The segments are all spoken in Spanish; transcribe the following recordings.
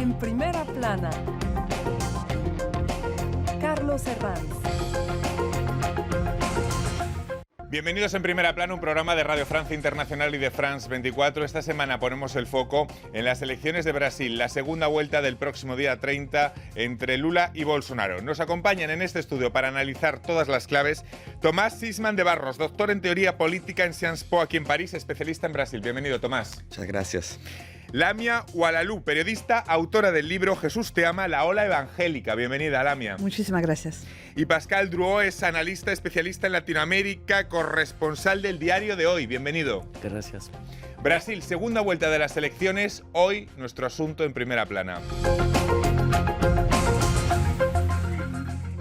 En primera plana, Carlos Herranz. Bienvenidos en Primera Plana, un programa de Radio Francia Internacional y de France 24. Esta semana ponemos el foco en las elecciones de Brasil, la segunda vuelta del próximo día 30 entre Lula y Bolsonaro. Nos acompañan en este estudio para analizar todas las claves Tomás Sisman de Barros, doctor en Teoría Política en Sciences Po aquí en París, especialista en Brasil. Bienvenido, Tomás. Muchas gracias. Lamia Oualalou, periodista, autora del libro Jesús te ama, la ola evangélica. Bienvenida, Lamia. Muchísimas gracias. Y Pascal Drouot es analista especialista en Latinoamérica, corresponsal del Diario de Hoy. Bienvenido. Gracias. Brasil, segunda vuelta de las elecciones. Hoy, nuestro asunto en Primera Plana.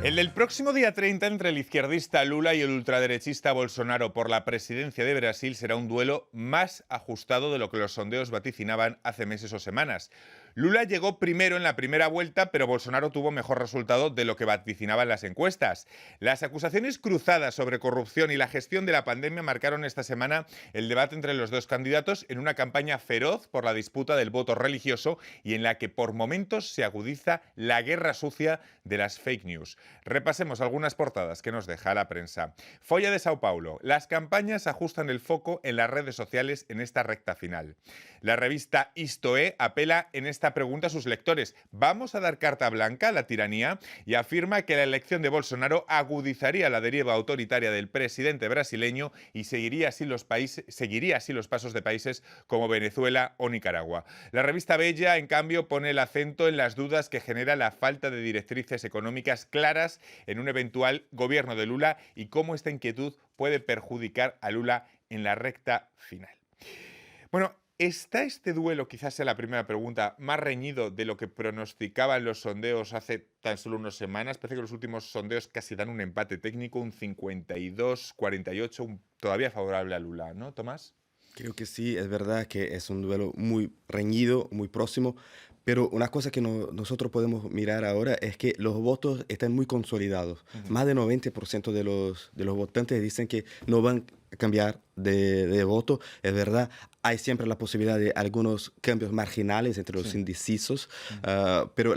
El del próximo día 30 entre el izquierdista Lula y el ultraderechista Bolsonaro por la presidencia de Brasil será un duelo más ajustado de lo que los sondeos vaticinaban hace meses o semanas. Lula llegó primero en la primera vuelta, pero Bolsonaro tuvo mejor resultado de lo que vaticinaban las encuestas. Las acusaciones cruzadas sobre corrupción y la gestión de la pandemia marcaron esta semana el debate entre los dos candidatos en una campaña feroz por la disputa del voto religioso y en la que por momentos se agudiza la guerra sucia de las fake news. Repasemos algunas portadas que nos deja la prensa. Folha de Sao Paulo. Las campañas ajustan el foco en las redes sociales en esta recta final. La revista Isto.é apela en esta pregunta a sus lectores. ¿Vamos a dar carta blanca a la tiranía? Y afirma que la elección de Bolsonaro agudizaría la deriva autoritaria del presidente brasileño y seguiría así los pasos de países como Venezuela o Nicaragua. La revista Bella, en cambio, pone el acento en las dudas que genera la falta de directrices económicas claras en un eventual gobierno de Lula y cómo esta inquietud puede perjudicar a Lula en la recta final. Bueno, ¿está este duelo, quizás sea la primera pregunta, más reñido de lo que pronosticaban los sondeos hace tan solo unas semanas? Parece que los últimos sondeos casi dan un empate técnico, un 52-48, todavía favorable a Lula, ¿no, Tomás? Creo que sí, es verdad que es un duelo muy reñido, muy próximo, pero una cosa que nosotros podemos mirar ahora es que los votos están muy consolidados. Más del 90% de los votantes dicen que no van a cambiar de voto. Es verdad, hay siempre la posibilidad de algunos cambios marginales entre los indecisos, pero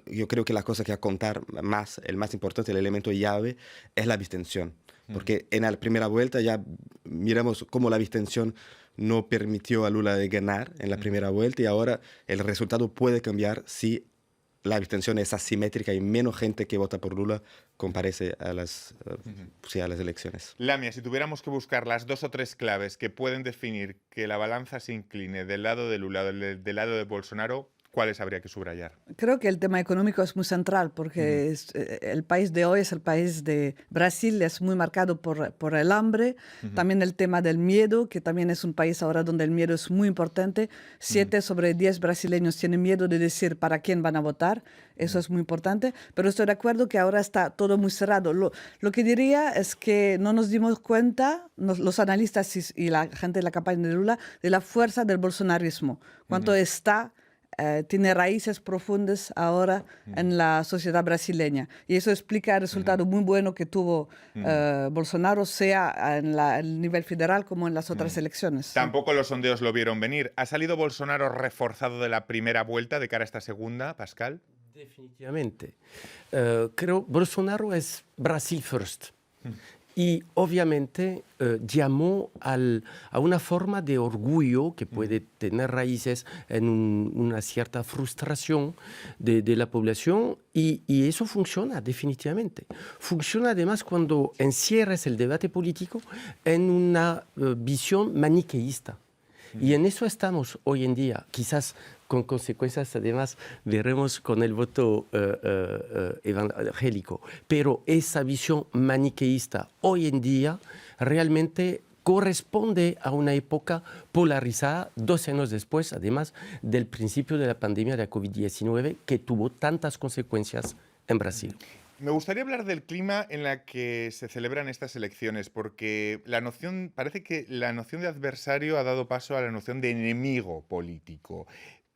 yo creo que la cosa que a contar más, el más importante, el elemento llave, es la abstención. Porque en la primera vuelta ya miramos cómo la abstención no permitió a Lula de ganar en la primera vuelta y ahora el resultado puede cambiar si la abstención es asimétrica y menos gente que vota por Lula comparece a las elecciones. Lamia, si tuviéramos que buscar las dos o tres claves que pueden definir que la balanza se incline del lado de Lula, del lado de Bolsonaro, ¿cuáles habría que subrayar? Creo que el tema económico es muy central porque el país de hoy es el país de Brasil, es muy marcado por el hambre, también el tema del miedo, que también es un país ahora donde el miedo es muy importante. 7 sobre 10 brasileños tienen miedo de decir para quién van a votar, eso es muy importante, pero estoy de acuerdo que ahora está todo muy cerrado. Lo que diría es que no nos dimos cuenta, los analistas y la gente de la campaña de Lula, de la fuerza del bolsonarismo, cuánto tiene raíces profundas ahora en la sociedad brasileña. Y eso explica el resultado muy bueno que tuvo Bolsonaro, sea en el nivel federal como en las otras elecciones. Tampoco los sondeos lo vieron venir. ¿Ha salido Bolsonaro reforzado de la primera vuelta de cara a esta segunda, Pascal? Definitivamente. Creo Bolsonaro es Brasil first. Y obviamente llamó a una forma de orgullo que puede tener raíces en una cierta frustración de la población y eso funciona definitivamente. Funciona además cuando encierras el debate político en una visión maniqueísta. Y en eso estamos hoy en día, quizás con consecuencias además veremos con el voto evangélico. Pero esa visión maniqueísta hoy en día realmente corresponde a una época polarizada, 12 años después, además del principio de la pandemia de la COVID-19, que tuvo tantas consecuencias en Brasil. Me gustaría hablar del clima en la que se celebran estas elecciones, porque parece que la noción de adversario ha dado paso a la noción de enemigo político.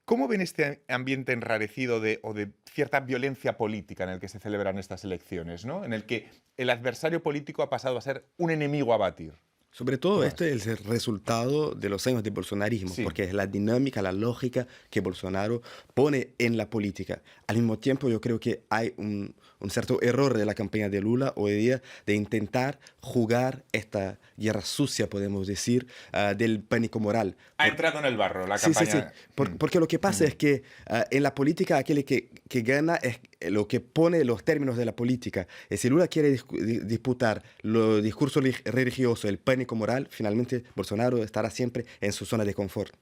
¿Cómo ven este ambiente enrarecido o de cierta violencia política en el que se celebran estas elecciones, ¿no? En el que el adversario político ha pasado a ser un enemigo a batir? Sobre todo este es el resultado de los años de bolsonarismo, Sí. porque es la dinámica, la lógica que Bolsonaro pone en la política. Al mismo tiempo, yo creo que hay un cierto error de la campaña de Lula hoy día de intentar jugar esta guerra sucia, podemos decir, del pánico moral. Ha entrado en el barro la Sí, sí, campaña. sí. Porque lo que pasa es que en la política aquel que gana es lo que pone los términos de la política. Y si Lula quiere disputar los discursos religiosos, el pánico moral, finalmente Bolsonaro estará siempre en su zona de confort.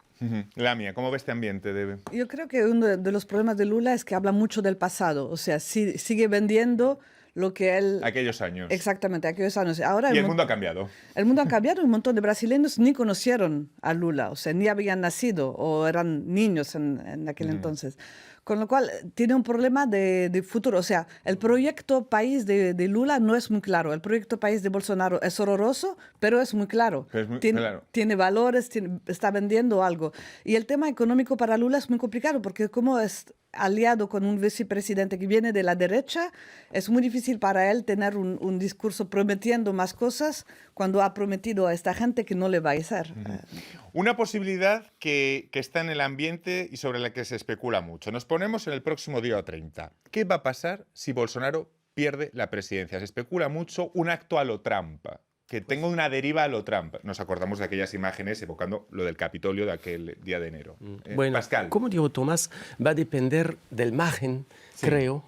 Lamia, ¿cómo ve este ambiente? Yo creo que uno de los problemas de Lula es que habla mucho del pasado, o sea, sigue vendiendo lo que él... Aquellos años. Exactamente, aquellos años. Ahora Y el mundo ha cambiado. el mundo ha cambiado y un montón de brasileños ni conocieron a Lula, o sea, ni habían nacido o eran niños en aquel entonces. Con lo cual, tiene un problema de futuro. O sea, el proyecto país de Lula no es muy claro. El proyecto país de Bolsonaro es horroroso, pero es muy claro. Pero es muy tiene, claro. tiene valores, está vendiendo algo. Y el tema económico para Lula es muy complicado, porque como es aliado con un vicepresidente que viene de la derecha, es muy difícil para él tener un discurso prometiendo más cosas cuando ha prometido a esta gente que no le va a hacer. Una posibilidad que está en el ambiente y sobre la que se especula mucho. Nos ponemos en el próximo día 30. ¿Qué va a pasar si Bolsonaro pierde la presidencia? Se especula mucho un acto a lo Trump, que tenga una deriva a lo Trump. Nos acordamos de aquellas imágenes evocando lo del Capitolio de aquel día de enero. Bueno, Pascal. como digo Tomás, va a depender del margen, creo.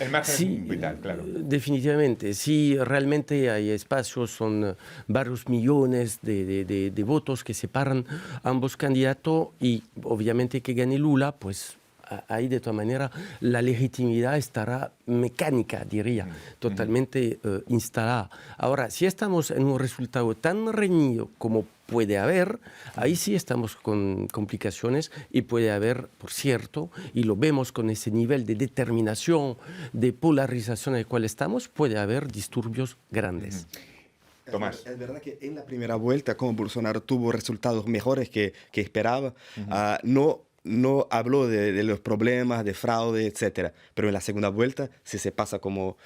El margen vital, claro. Definitivamente, si realmente hay espacios, son varios millones de votos que separan ambos candidatos y obviamente que gane Lula, pues ahí de todas maneras la legitimidad estará mecánica, diría, totalmente instalada. Ahora, si estamos en un resultado tan reñido como puede haber, ahí sí estamos con complicaciones y puede haber, por cierto, y lo vemos con ese nivel de determinación, de polarización en el cual estamos, puede haber disturbios grandes. Tomás. Es verdad que en la primera vuelta, como Bolsonaro tuvo resultados mejores que esperaba, no habló de los problemas, de fraude, etc. Pero en la segunda vuelta, si se pasa como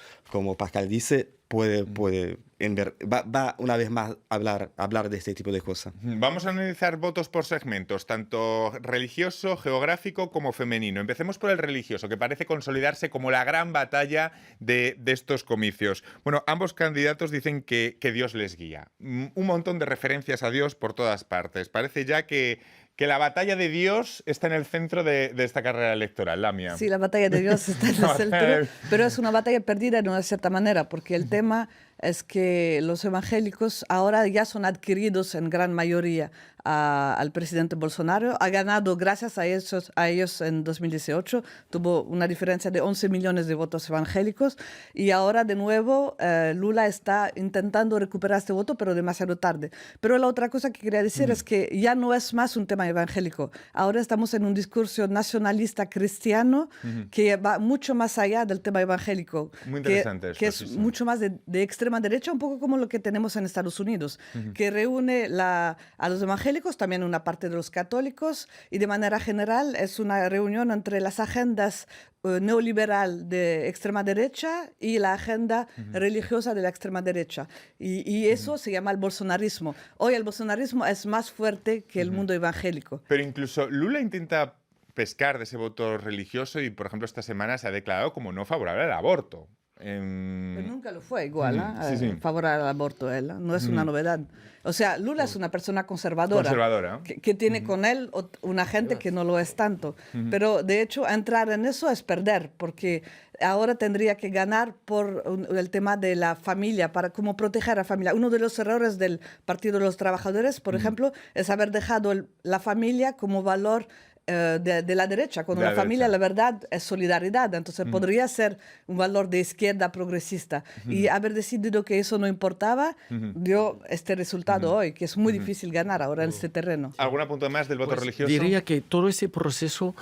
Pascal dice, va una vez más a hablar de este tipo de cosas. Vamos a analizar votos por segmentos, tanto religioso, geográfico como femenino. Empecemos por el religioso, que parece consolidarse como la gran batalla de estos comicios. Bueno, ambos candidatos dicen que Dios les guía. Un montón de referencias a Dios por todas partes. Parece ya que la batalla de Dios está en el centro de esta carrera electoral, Lamia. Sí, la batalla de Dios está en el centro, pero es una batalla perdida de una cierta manera, porque el tema es que los evangélicos ahora ya son adquiridos en gran mayoría al presidente Bolsonaro. Ha ganado gracias a ellos en 2018. Tuvo una diferencia de 11 millones de votos evangélicos. Y ahora de nuevo Lula está intentando recuperar este voto, pero demasiado tarde. Pero la otra cosa que quería decir es que ya no es más un tema evangélico. Ahora estamos en un discurso nacionalista cristiano que va mucho más allá del tema evangélico. Muy interesante esto, que es sí, sí. mucho más de extrema derecha, un poco como lo que tenemos en Estados Unidos, que reúne a los evangélicos, también una parte de los católicos, y de manera general es una reunión entre las agendas neoliberal de extrema derecha y la agenda religiosa de la extrema derecha. Y eso se llama el bolsonarismo. Hoy el bolsonarismo es más fuerte que el mundo evangélico. Pero incluso Lula intenta pescar de ese voto religioso y, por ejemplo, esta semana se ha declarado como no favorable al aborto. Pero nunca lo fue igual, Sí, sí. favorable al aborto él, no es una novedad. O sea, Lula es una persona conservadora. Conservadora. Que tiene con él una gente que no lo es tanto. Pero de hecho, entrar en eso es perder, porque ahora tendría que ganar por el tema de la familia, para cómo proteger a la familia. Uno de los errores del Partido de los Trabajadores, por ejemplo, es haber dejado la familia como valor de la derecha, cuando la familia, la verdad, es solidaridad. Entonces podría ser un valor de izquierda progresista. Y haber decidido que eso no importaba, dio este resultado hoy, que es muy difícil ganar ahora en este terreno. ¿Algún apunte más del voto religioso? Diría que todo ese proceso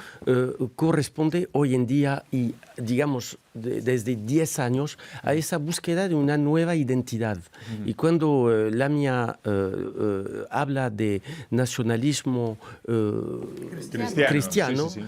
corresponde hoy en día y, digamos, desde 10 años a esa búsqueda de una nueva identidad. Y cuando Lamia habla de nacionalismo cristiano, sí.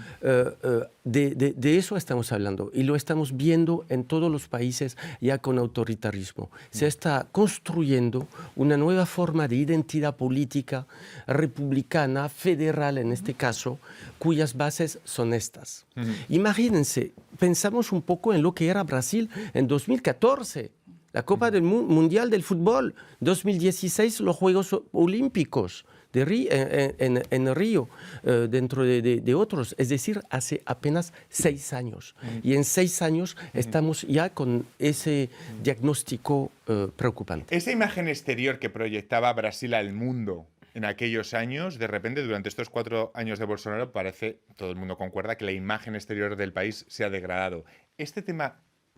de eso estamos hablando y lo estamos viendo en todos los países ya con autoritarismo. Se está construyendo una nueva forma de identidad política republicana, federal en este caso, cuyas bases son estas. Imagínense, pensamos un poco en lo que era Brasil en 2014, la Copa del Mundial del Fútbol, 2016 los Juegos Olímpicos en Río, dentro de otros, es decir, hace apenas 6 años. Y en 6 años estamos ya con ese diagnóstico preocupante. Esa imagen exterior que proyectaba Brasil al mundo en aquellos años, de repente, durante estos 4 años de Bolsonaro, parece, todo el mundo concuerda, que la imagen exterior del país se ha degradado. ¿Este tema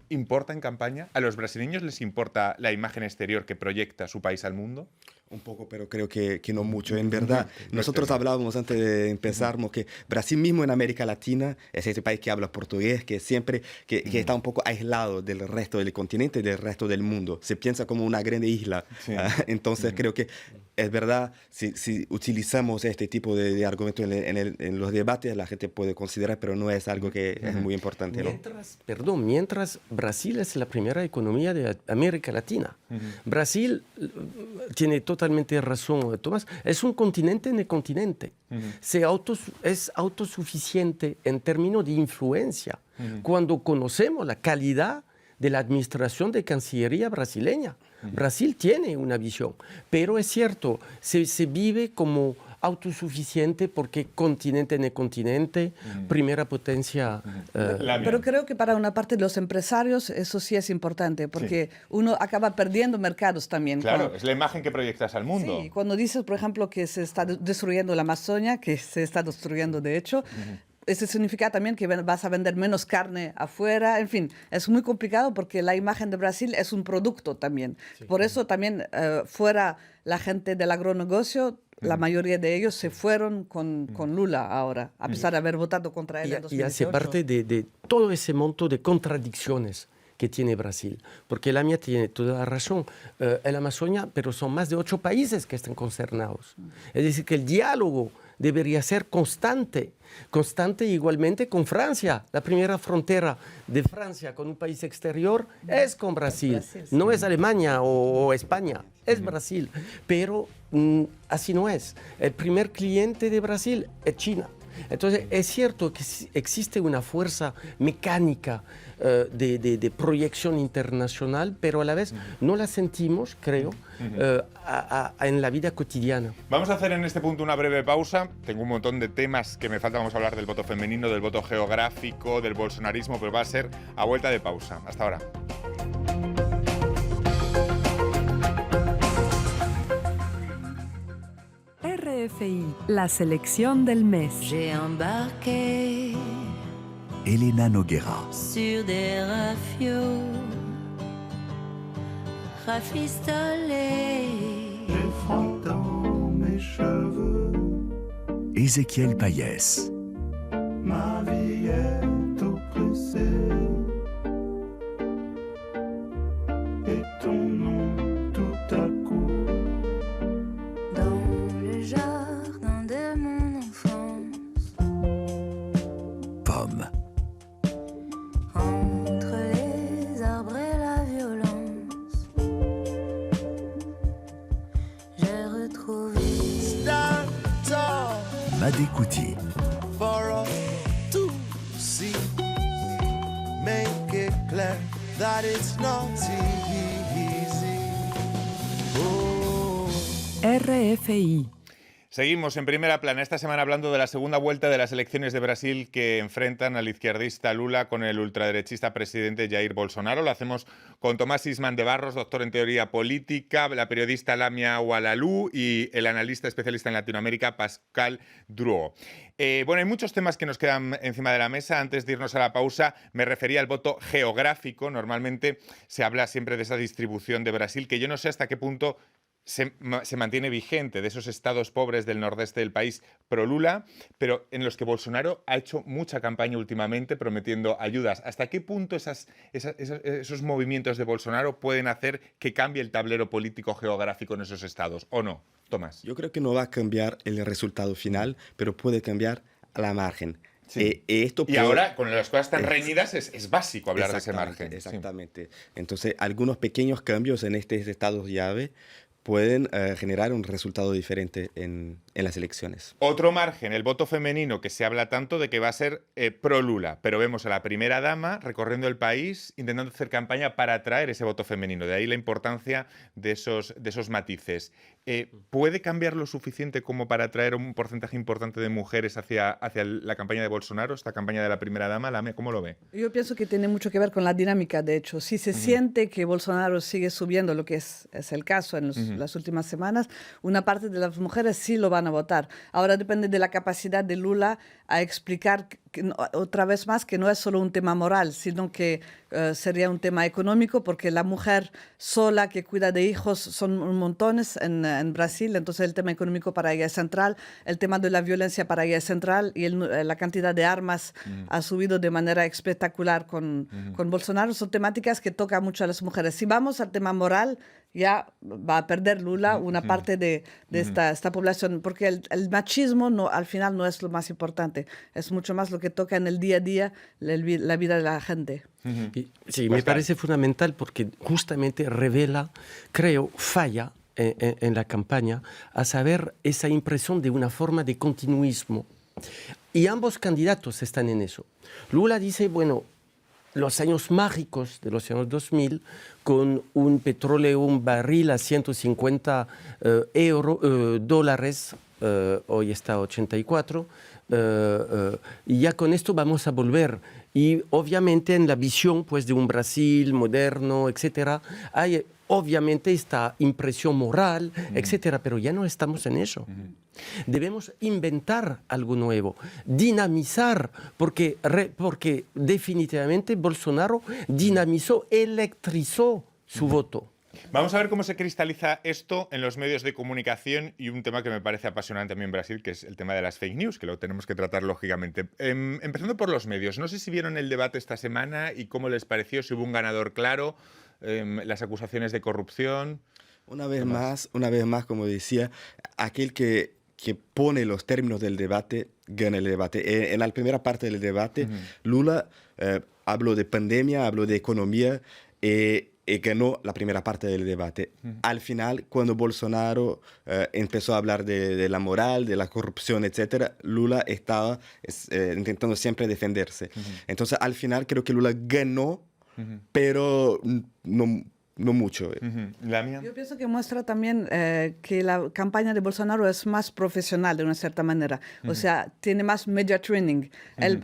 importa en campaña? ¿A los brasileños les importa la imagen exterior que proyecta su país al mundo? Un poco, pero creo que no mucho. En verdad, nosotros hablábamos antes de empezar que Brasil mismo en América Latina es ese país que habla portugués, que siempre que está un poco aislado del resto del continente y del resto del mundo. Se piensa como una gran isla. Sí. Entonces creo que es verdad, si utilizamos este tipo de argumentos en los debates, la gente puede considerar, pero no es algo que es muy importante, ¿no? Mientras Brasil es la primera economía de América Latina. Brasil tiene totalmente razón, Tomás, es un continente en el continente. Es autosuficiente en términos de influencia. Cuando conocemos la calidad de la administración de Cancillería brasileña. Brasil tiene una visión, pero es cierto, se vive como autosuficiente porque continente en el continente, primera potencia. Pero creo que para una parte de los empresarios eso sí es importante, porque uno acaba perdiendo mercados también. Claro, es la imagen que proyectas al mundo. Sí, cuando dices, por ejemplo, que se está destruyendo la Amazonia, que se está destruyendo de hecho, eso significa también que vas a vender menos carne afuera. En fin, es muy complicado porque la imagen de Brasil es un producto también. Por eso también fuera la gente del agronegocio, la mayoría de ellos se fueron con Lula ahora, a pesar de haber votado contra él en 2018. Y hace parte de todo ese monto de contradicciones que tiene Brasil. Porque Lamia tiene toda la razón. En Amazonia, pero son más de 8 países que están concernados. Es decir, que el diálogo debería ser constante igualmente con Francia. La primera frontera de Francia con un país exterior es con Brasil. No es Alemania o España, es Brasil. Pero así no es. El primer cliente de Brasil es China. Entonces, es cierto que existe una fuerza mecánica de proyección internacional, pero a la vez no la sentimos, creo, en la vida cotidiana. Vamos a hacer en este punto una breve pausa. Tengo un montón de temas que me faltan. Vamos a hablar del voto femenino, del voto geográfico, del bolsonarismo, pero va a ser a vuelta de pausa. Hasta ahora. RFI, la selección del mes. J'ai embarqué Elena Noguera. sur des rafiaux rafistolés. Dans mes cheveux, Ézéchiel Payès. Ma vie est oppressée. Et ton nom tout à coup. Dans le jardin de mon enfance, Pomme. entre les arbres et la violence, j'ai retrouvé Madécouti. for us to see. Make it clear that it's not easy. Oh. RFI. Seguimos en primera plana esta semana hablando de la segunda vuelta de las elecciones de Brasil que enfrentan al izquierdista Lula con el ultraderechista presidente Jair Bolsonaro. Lo hacemos con Tomás Isman de Barros, doctor en teoría política, la periodista Lamia Oualaalou y el analista especialista en Latinoamérica Pascal Drouot. Bueno, hay muchos temas que nos quedan encima de la mesa. Antes de irnos a la pausa, me refería al voto geográfico. Normalmente se habla siempre de esa distribución de Brasil, que yo no sé hasta qué punto se mantiene vigente, de esos estados pobres del nordeste del país pro-Lula, pero en los que Bolsonaro ha hecho mucha campaña últimamente prometiendo ayudas. ¿Hasta qué punto esos movimientos de Bolsonaro pueden hacer que cambie el tablero político geográfico en esos estados, o no? Tomás. Yo creo que no va a cambiar el resultado final, pero puede cambiar a la margen. Sí. Esto Y ahora, con las cosas tan reñidas, es básico hablar de ese Exactamente, margen. Exactamente. Entonces, algunos pequeños cambios en estos estados llave pueden generar un resultado diferente en las elecciones. Otro margen, el voto femenino, que se habla tanto de que va a ser pro-Lula, pero vemos a la primera dama recorriendo el país intentando hacer campaña para atraer ese voto femenino. De ahí la importancia de esos matices. ¿Puede cambiar lo suficiente como para atraer un porcentaje importante de mujeres hacia la campaña de Bolsonaro, esta campaña de la primera dama? Lamia, ¿cómo lo ve? Yo pienso que tiene mucho que ver con la dinámica, de hecho. Si se siente que Bolsonaro sigue subiendo, lo que es el caso en las últimas semanas, una parte de las mujeres sí lo van a votar. Ahora depende de la capacidad de Lula a explicar otra vez más que no es solo un tema moral, sino que sería un tema económico, porque la mujer sola que cuida de hijos son montones en Brasil, entonces el tema económico para ella es central, el tema de la violencia para ella es central, y la cantidad de armas ha subido de manera espectacular con Bolsonaro. Son temáticas que tocan mucho a las mujeres. Si vamos al tema moral, ya va a perder Lula una parte de esta población, porque el machismo al final no es lo más importante, es mucho más lo que toca en el día a día la vida de la gente. Sí, me parece fundamental porque justamente revela, creo, falla en la campaña, a saber esa impresión de una forma de continuismo. Y ambos candidatos están en eso. Lula dice, bueno, los años mágicos de los años 2000, con un petróleo, un barril a 150 dólares, hoy está a 84, y ya con esto vamos a volver. Y obviamente en la visión pues, de un Brasil moderno, etcétera, hay obviamente esta impresión moral, etcétera, pero ya no estamos en eso. Debemos inventar algo nuevo, dinamizar, porque definitivamente Bolsonaro dinamizó, electrizó su voto. Vamos a ver cómo se cristaliza esto en los medios de comunicación y un tema que me parece apasionante a mí en Brasil, que es el tema de las fake news, que lo tenemos que tratar lógicamente. Empezando por los medios, no sé si vieron el debate esta semana y cómo les pareció, si hubo un ganador claro, las acusaciones de corrupción. Una vez más, como decía, aquel que pone los términos del debate gana el debate. En la primera parte del debate, Lula habló de pandemia, habló de economía, ganó la primera parte del debate. Al final, cuando Bolsonaro empezó a hablar de la moral, de la corrupción, etc., Lula estaba intentando siempre defenderse. Entonces, al final, creo que Lula ganó, pero no mucho. ¿Lamia? Yo pienso que muestra también que la campaña de Bolsonaro es más profesional de una cierta manera. O sea, tiene más media training.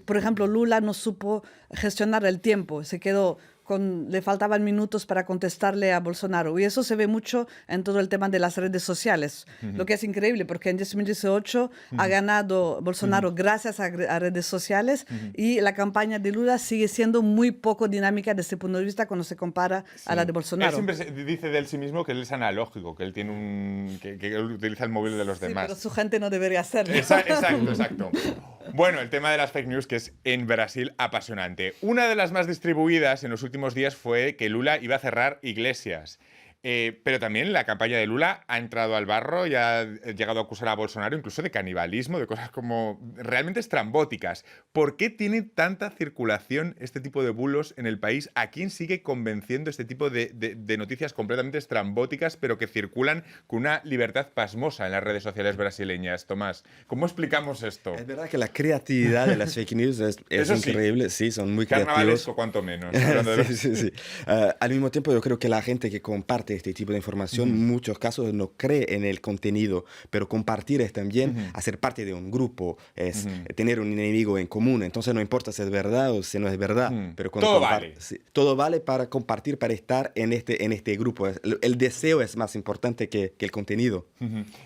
Por ejemplo, Lula no supo gestionar el tiempo. Se quedó le faltaban minutos para contestarle a Bolsonaro. Y eso se ve mucho en todo el tema de las redes sociales. Lo que es increíble, porque en 2018 ha ganado Bolsonaro gracias a redes sociales y la campaña de Lula sigue siendo muy poco dinámica desde ese punto de vista cuando se compara a la de Bolsonaro. Él siempre dice de él sí mismo que él es analógico, que él tiene que él utiliza el móvil de los demás. Pero su gente no debería hacerlo. Exacto. Bueno, el tema de las fake news, que es en Brasil apasionante. Una de las más distribuidas en los últimos días fue que Lula iba a cerrar iglesias. Pero también la campaña de Lula ha entrado al barro y ha llegado a acusar a Bolsonaro incluso de canibalismo, de cosas como realmente estrambóticas. ¿Por qué tiene tanta circulación este tipo de bulos en el país? ¿A quién sigue convenciendo este tipo de noticias completamente estrambóticas, pero que circulan con una libertad pasmosa en las redes sociales brasileñas? Tomás, ¿cómo explicamos esto? Es verdad que la creatividad de las fake news es increíble. Sí, son muy creativos. Carnavalesco, cuanto menos. Sí. Al mismo tiempo, yo creo que la gente que comparte este tipo de información, en muchos casos no cree en el contenido, pero compartir es también hacer parte de un grupo, es tener un enemigo en común. Entonces no importa si es verdad o si no es verdad, pero todo vale. Sí, todo vale para compartir, para estar en este grupo. El deseo es más importante que el contenido.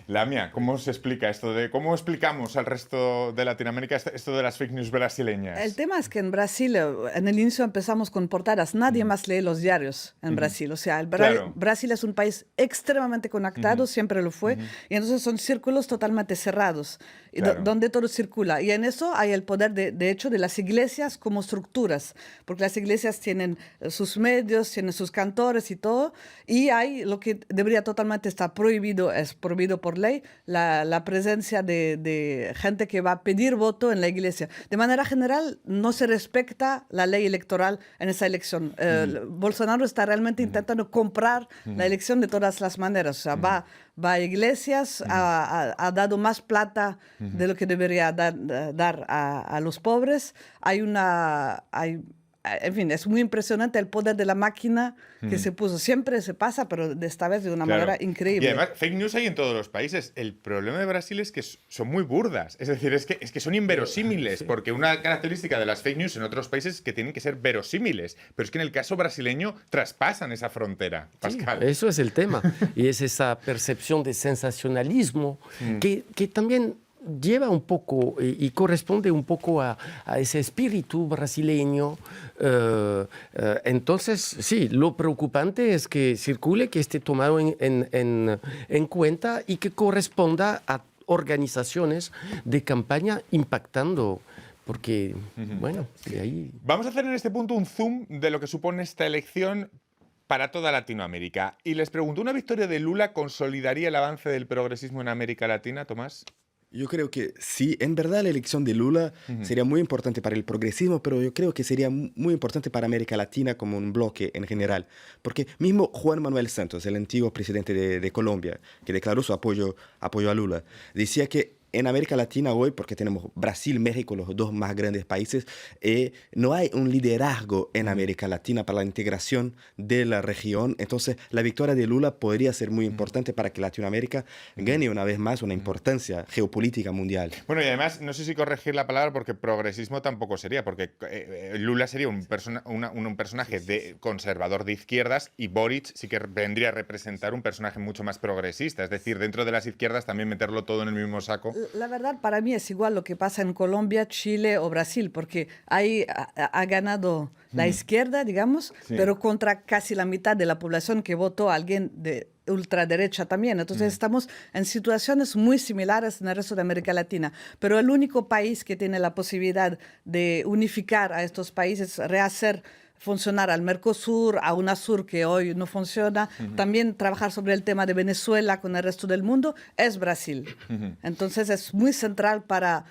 Lamia, ¿cómo se explica esto cómo explicamos al resto de Latinoamérica esto de las fake news brasileñas? El tema es que en Brasil, en el inicio empezamos con portadas. Nadie más lee los diarios en Brasil. O sea, Brasil Brasil es un país extremadamente conectado, siempre lo fue, y entonces son círculos totalmente cerrados, y Claro. donde todo circula. Y en eso hay el poder, de hecho, de las iglesias como estructuras, porque las iglesias tienen sus medios, tienen sus cantores y todo, y hay lo que debería totalmente estar prohibido, es prohibido por ley, la presencia de gente que va a pedir voto en la iglesia. De manera general, no se respecta la ley electoral en esa elección. Bolsonaro está realmente intentando comprar la elección de todas las maneras. O sea, va a iglesias, ha dado más plata de lo que debería dar a los pobres. En fin, es muy impresionante el poder de la máquina que se puso. Siempre se pasa, pero de esta vez de una Claro. manera increíble. Y además, fake news hay en todos los países. El problema de Brasil es que son muy burdas. Es decir, es que son inverosímiles. Porque una característica de las fake news en otros países es que tienen que ser verosímiles. Pero es que en el caso brasileño traspasan esa frontera, Pascal. Eso es el tema. Y es esa percepción de sensacionalismo que también lleva un poco y corresponde un poco a ese espíritu brasileño. Entonces, sí, lo preocupante es que circule, que esté tomado en cuenta y que corresponda a organizaciones de campaña impactando. Porque, bueno, de ahí... Vamos a hacer en este punto un zoom de lo que supone esta elección para toda Latinoamérica. Y les pregunto, ¿una victoria de Lula consolidaría el avance del progresismo en América Latina, Tomás? Yo creo que sí, en verdad la elección de Lula sería muy importante para el progresismo, pero yo creo que sería muy importante para América Latina como un bloque en general. Porque mismo Juan Manuel Santos, el antiguo presidente de Colombia, que declaró su apoyo a Lula, decía que en América Latina hoy, porque tenemos Brasil, México, los dos más grandes países, no hay un liderazgo en América Latina para la integración de la región. Entonces, la victoria de Lula podría ser muy importante para que Latinoamérica gane una vez más una importancia geopolítica mundial. Bueno, y además, no sé si corregir la palabra porque progresismo tampoco sería, porque Lula sería un personaje conservador de izquierdas y Boric sí que vendría a representar un personaje mucho más progresista. Es decir, dentro de las izquierdas también meterlo todo en el mismo saco. La verdad, para mí es igual lo que pasa en Colombia, Chile o Brasil, porque ahí ha ganado la izquierda, digamos, pero contra casi la mitad de la población que votó a alguien de ultraderecha también. Entonces estamos en situaciones muy similares en el resto de América Latina. Pero el único país que tiene la posibilidad de unificar a estos países, rehacer funcionar al Mercosur, a UNASUR que hoy no funciona, también trabajar sobre el tema de Venezuela con el resto del mundo, es Brasil. Entonces es muy central para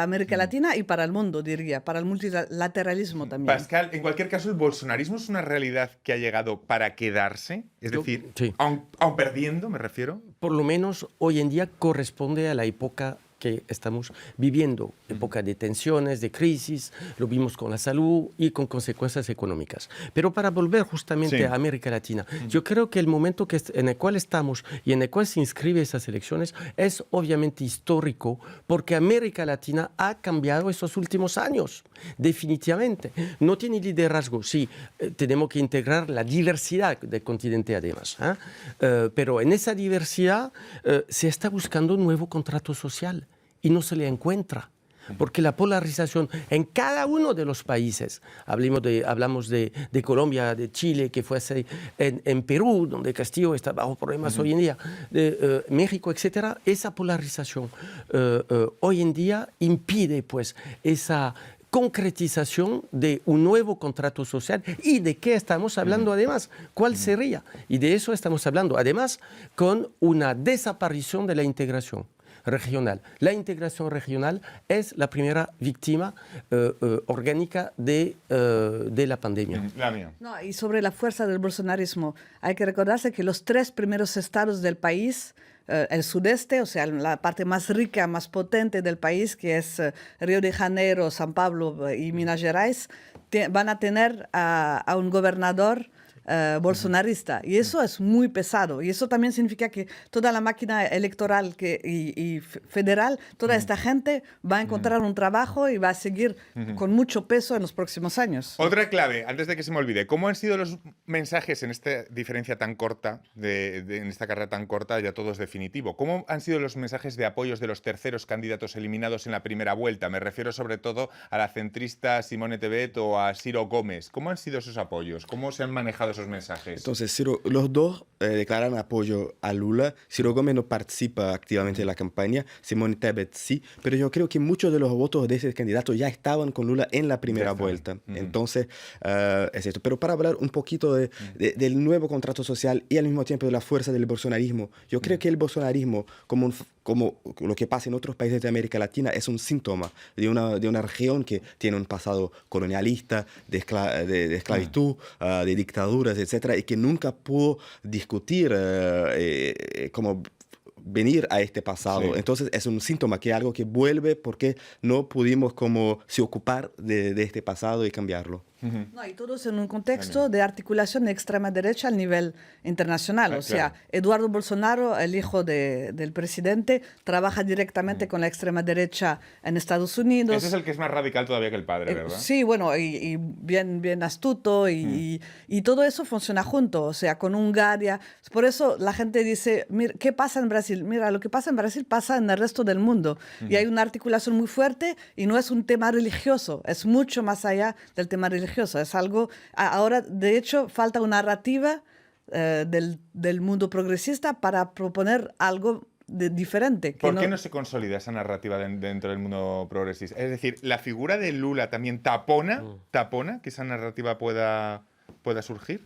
América Latina y para el mundo, diría, para el multilateralismo también. Pascal, en cualquier caso, ¿el bolsonarismo es una realidad que ha llegado para quedarse? Es decir, sí. aun perdiendo, me refiero. Por lo menos hoy en día corresponde a la época que estamos viviendo, época de tensiones, de crisis, lo vimos con la salud y con consecuencias económicas. Pero para volver justamente a América Latina, yo creo que el momento en el cual estamos y en el cual se inscriben esas elecciones es obviamente histórico, porque América Latina ha cambiado estos últimos años, definitivamente. No tiene liderazgo, sí, tenemos que integrar la diversidad del continente además, pero en esa diversidad se está buscando un nuevo contrato social. Y no se le encuentra, porque la polarización en cada uno de los países, hablamos de Colombia, de Chile, que fue así, en Perú, donde Castillo está bajo problemas hoy en día, de México, etcétera, esa polarización hoy en día impide pues esa concretización de un nuevo contrato social. ¿Y de qué estamos hablando además? ¿Cuál sería? Y de eso estamos hablando, además, con una desaparición de la integración regional. La integración regional es la primera víctima orgánica de la pandemia. La mía. No, y sobre la fuerza del bolsonarismo, hay que recordarse que los 3 primeros estados del país, el sudeste, o sea, la parte más rica, más potente del país, que es Río de Janeiro, San Pablo y Minas Gerais, van a tener a un gobernador bolsonarista, y eso es muy pesado, y eso también significa que toda la máquina electoral y federal, toda esta gente va a encontrar un trabajo y va a seguir con mucho peso en los próximos años. Otra clave, antes de que se me olvide, ¿cómo han sido los mensajes en esta diferencia tan corta, en esta carrera tan corta, ya todo es definitivo? ¿Cómo han sido los mensajes de apoyos de los terceros candidatos eliminados en la primera vuelta? Me refiero sobre todo a la centrista Simone Tebet o a Ciro Gómez. ¿Cómo han sido esos apoyos? ¿Cómo se han manejado todos esos mensajes? Entonces, los dos declaran apoyo a Lula. Ciro Gómez no participa activamente en la campaña, Simone Tebet sí, pero yo creo que muchos de los votos de ese candidato ya estaban con Lula en la primera vuelta. Entonces, es esto. Pero para hablar un poquito del nuevo contrato social y al mismo tiempo de la fuerza del bolsonarismo, yo creo que el bolsonarismo, como lo que pasa en otros países de América Latina, es un síntoma de una región que tiene un pasado colonialista, de esclavitud, de dictaduras, etcétera, y que nunca pudo discutir como venir a este pasado. Sí. Entonces es un síntoma que algo que vuelve porque no pudimos como se ocupar de este pasado y cambiarlo. No, y todos en un contexto de articulación de extrema derecha al nivel internacional. O sea, claro. Eduardo Bolsonaro, el hijo del presidente, trabaja directamente con la extrema derecha en Estados Unidos. Ese es el que es más radical todavía que el padre, ¿verdad? Sí, bueno, y bien astuto, y todo eso funciona junto, o sea, con Hungría. Por eso la gente dice, mira, ¿qué pasa en Brasil? Mira, lo que pasa en Brasil pasa en el resto del mundo. Y hay una articulación muy fuerte y no es un tema religioso, es mucho más allá del tema religioso. Es algo, ahora, de hecho, falta una narrativa del mundo progresista para proponer algo diferente. ¿Por qué no se consolida esa narrativa dentro del mundo progresista? Es decir, ¿la figura de Lula también tapona que esa narrativa pueda surgir?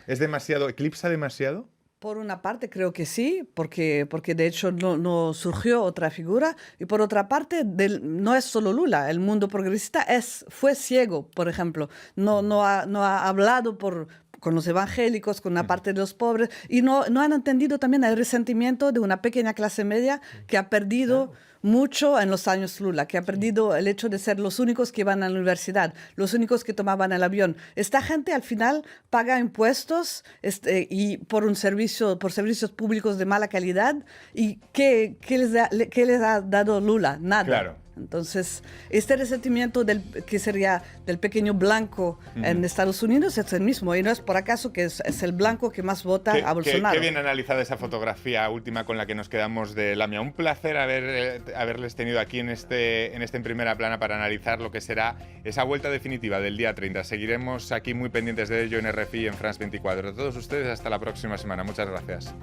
¿Es demasiado, eclipsa demasiado? Por una parte creo que sí, porque de hecho no surgió otra figura, y por otra parte no es solo Lula, el mundo progresista fue ciego, por ejemplo, no ha hablado con los evangélicos, con una parte de los pobres, y no han entendido también el resentimiento de una pequeña clase media que ha perdido mucho en los años Lula, que ha perdido el hecho de ser los únicos que iban a la universidad, los únicos que tomaban el avión. Esta gente al final paga impuestos y por servicios públicos de mala calidad. ¿Y qué les ha dado Lula? Nada. Claro. Entonces, este resentimiento que sería del pequeño blanco en Estados Unidos es el mismo, y no es por acaso que es el blanco que más vota a Bolsonaro. Qué bien analizada esa fotografía última con la que nos quedamos de Lamia. Un placer haberles tenido aquí en En Primera Plana para analizar lo que será esa vuelta definitiva del día 30. Seguiremos aquí muy pendientes de ello en RFI y en France 24. A todos ustedes, hasta la próxima semana. Muchas gracias.